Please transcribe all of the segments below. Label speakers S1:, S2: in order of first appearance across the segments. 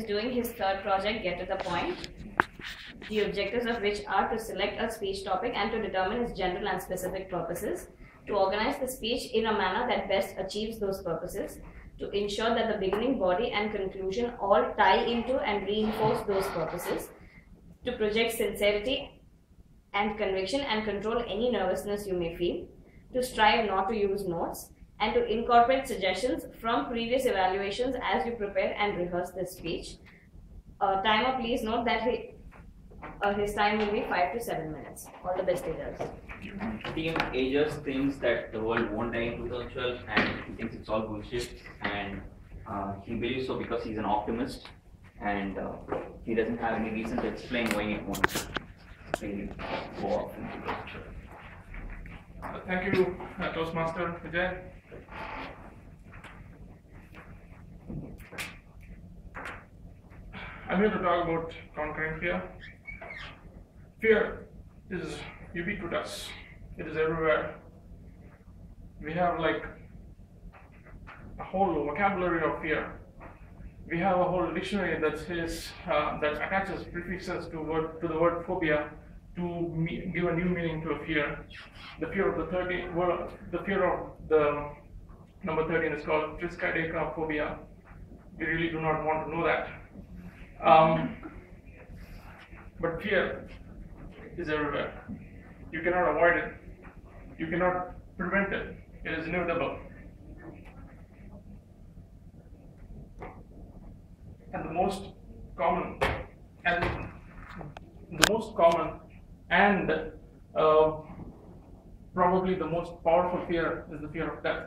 S1: doing his third project, Get to the Point, the objectives of which are to select a speech topic and to determine its general and specific purposes, to organize the speech in a manner that best achieves those purposes, to ensure that the beginning, body, and conclusion all tie into and reinforce those purposes, to project sincerity and conviction and control any nervousness you may feel, to strive not to use notes, and to incorporate suggestions from previous evaluations as you prepare and rehearse this speech. Timer, please note that his time will be 5 to 7 minutes. All the best, Tejas.
S2: Team Aegis thinks that the world won't die in 2012 and he thinks it's all bullshit, and he believes so because he's an optimist and he doesn't have any reason to explain why it won't really go off in 2012.
S3: Thank you, Toastmaster Vijay. I'm here to talk about conquering fear. Fear is ubiquitous. It is everywhere. We have like a whole vocabulary of fear. We have a whole dictionary that says that attaches prefixes to the word phobia to give a new meaning to a fear. The fear of the number 13 is called triskaidekaphobia. We really do not want to know that. But fear is everywhere. You cannot avoid it. You cannot prevent it. It is inevitable. And the most common and probably the most powerful fear is the fear of death.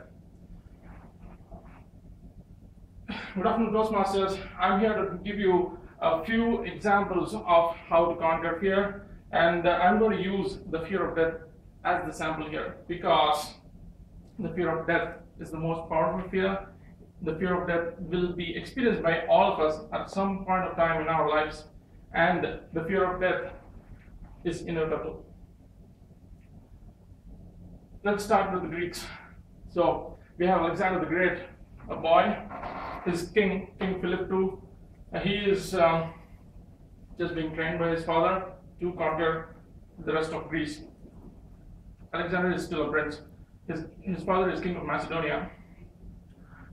S3: Good afternoon, Toastmasters. I'm here to give you a few examples of how to conquer fear, and I'm going to use the fear of death as the sample here because the fear of death is the most powerful fear. The fear of death will be experienced by all of us at some point of time in our lives, and the fear of death is inevitable. Let's start with the Greeks. So we have Alexander the Great, a boy. His King Philip II. He is just being trained by his father to conquer the rest of Greece. Alexander is still a prince. His father is king of Macedonia.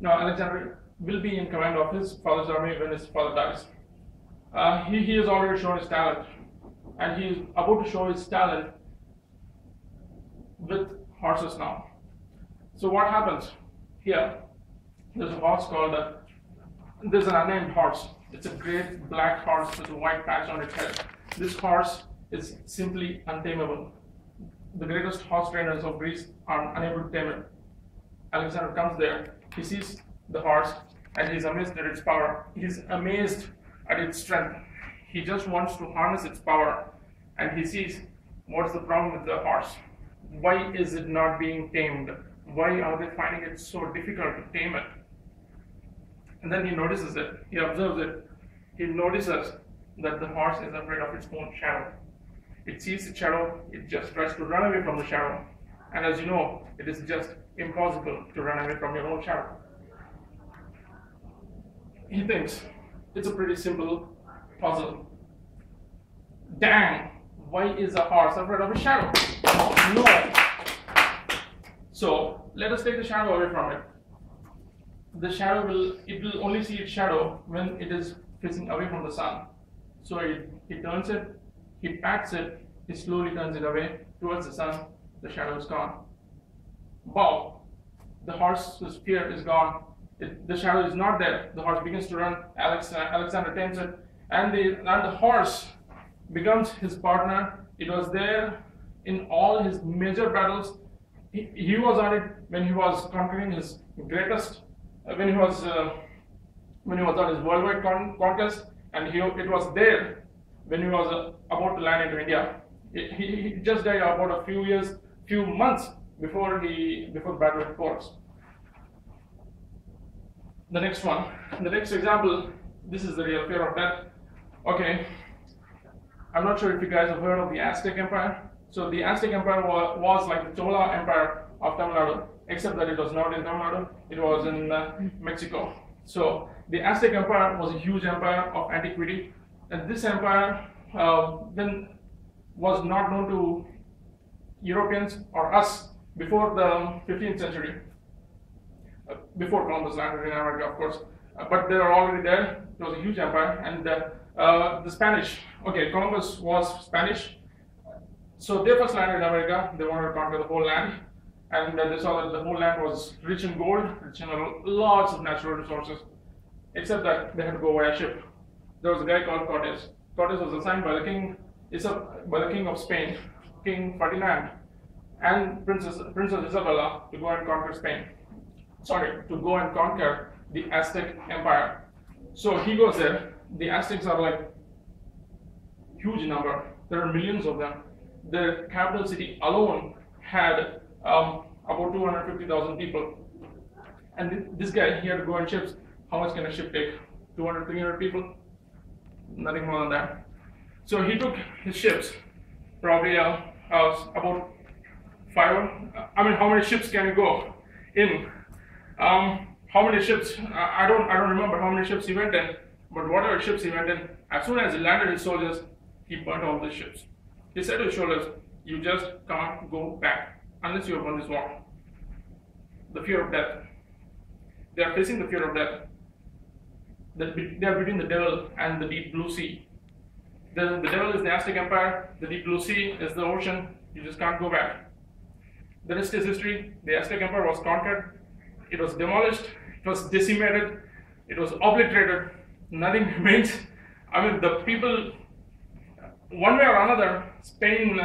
S3: Now Alexander will be in command of his father's army when his father dies. He has already shown his talent, and he is about to show his talent with horses now. So what happens here? There's a horse called there's an unnamed horse. It's a great black horse with a white patch on its head. This horse is simply untamable. The greatest horse trainers of Greece are unable to tame it. Alexander comes there, he sees the horse, and he's amazed at its power. He's amazed at its strength. He just wants to harness its power, and he sees what's the problem with the horse. Why is it not being tamed? Why are they finding it so difficult to tame it? And then he notices it, he observes it, he notices that the horse is afraid of its own shadow. It sees the shadow, it just tries to run away from the shadow. And as you know, it is just impossible to run away from your own shadow. He thinks it's a pretty simple puzzle. Dang, why is a horse afraid of a shadow? No. So let us take the shadow away from it. The shadow will only see its shadow when it is facing away from the sun. So he turns it, he pats it, he slowly turns it away towards the sun, the shadow is gone. Wow, the horse's fear is gone. The shadow is not there. The horse begins to run, Alexander tames it, and the horse becomes his partner. It was there in all his major battles. He was on it when he was conquering his greatest, when he was on his worldwide conquest, and it was there when he was about to land into India. He just died about a few months before the battle of Porus. The next example, this is the real fear of death. Okay, I'm not sure if you guys have heard of the Aztec Empire. So the Aztec Empire was like the Chola Empire of Tamil Nadu, except that it was not in Tamil Nadu, it was in Mexico. So the Aztec Empire was a huge empire of antiquity, and this empire then was not known to Europeans or us before the 15th century, before Columbus landed in America, of course. But they were already there. It was a huge empire, and the Spanish. Okay, Columbus was Spanish, so they first landed in America. They wanted to conquer the whole land, and they saw that the whole land was rich in gold, rich in lots of natural resources, except that they had to go via ship. There was a guy called Cortes. Cortes was assigned by the king of Spain, King Ferdinand, and Princess Isabella to go and conquer Spain. Sorry, to go and conquer the Aztec Empire. So he goes there. The Aztecs are like huge number. There are millions of them. The capital city alone had about 250,000 people. And this guy, he had to go on ships. How much can a ship take? 200, 300 people? Nothing more than that. So he took his ships, probably about 5. I mean, how many ships can you go in? How many ships? I don't remember how many ships he went in. But whatever ships he went in, as soon as he landed his soldiers, he burnt all the ships. He said to his soldiers, "You just can't go back unless you have won this war." The fear of death. They are facing the fear of death. They are between the devil and the deep blue sea. The devil is the Aztec Empire. The deep blue sea is the ocean. You just can't go back. The rest is history. The Aztec Empire was conquered. It was demolished. It was decimated. It was obliterated. Nothing remains. I mean, the people, one way or another, Spain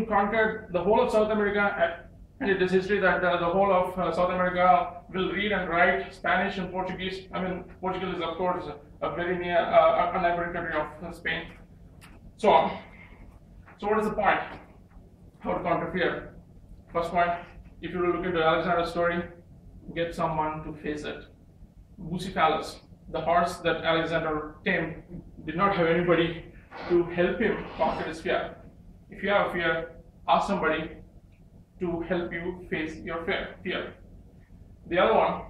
S3: conquered the whole of South America, and it is history that the whole of South America will read and write Spanish and Portuguese. I mean, Portugal is, of course, a very near, a neighboring country of Spain. So on. So what is the point? How to conquer fear? First point, if you look into Alexander's story, get someone to face it. Bucephalus, the horse that Alexander tamed, did not have anybody to help him conquer his fear. If you have a fear, ask somebody to help you face your fear. The other one,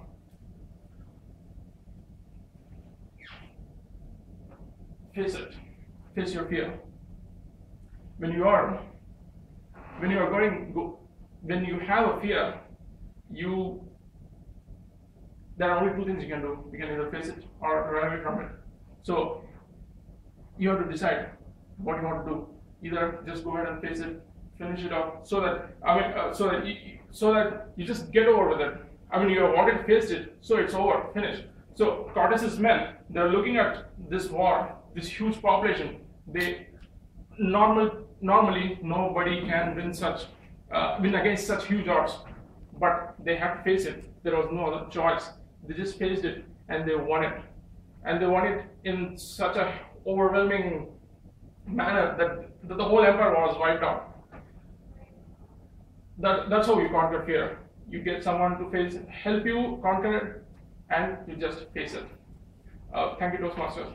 S3: face it. Face your fear. When you have a fear, there are only two things you can do. You can either face it or run away from it. So you have to decide what you want to do. Either just go ahead and face it, finish it off, so that you just get over with it. I mean, you have already faced it, so it's over, finished. So Cortes's men, they're looking at this war, this huge population. Normally nobody can win against such huge odds, but they had to face it. There was no other choice. They just faced it and they won it. And they won it in such an overwhelming manner that the whole empire was wiped out. That's how you conquer fear. You get someone to help you conquer it, and you just face it. Thank you, Toastmasters.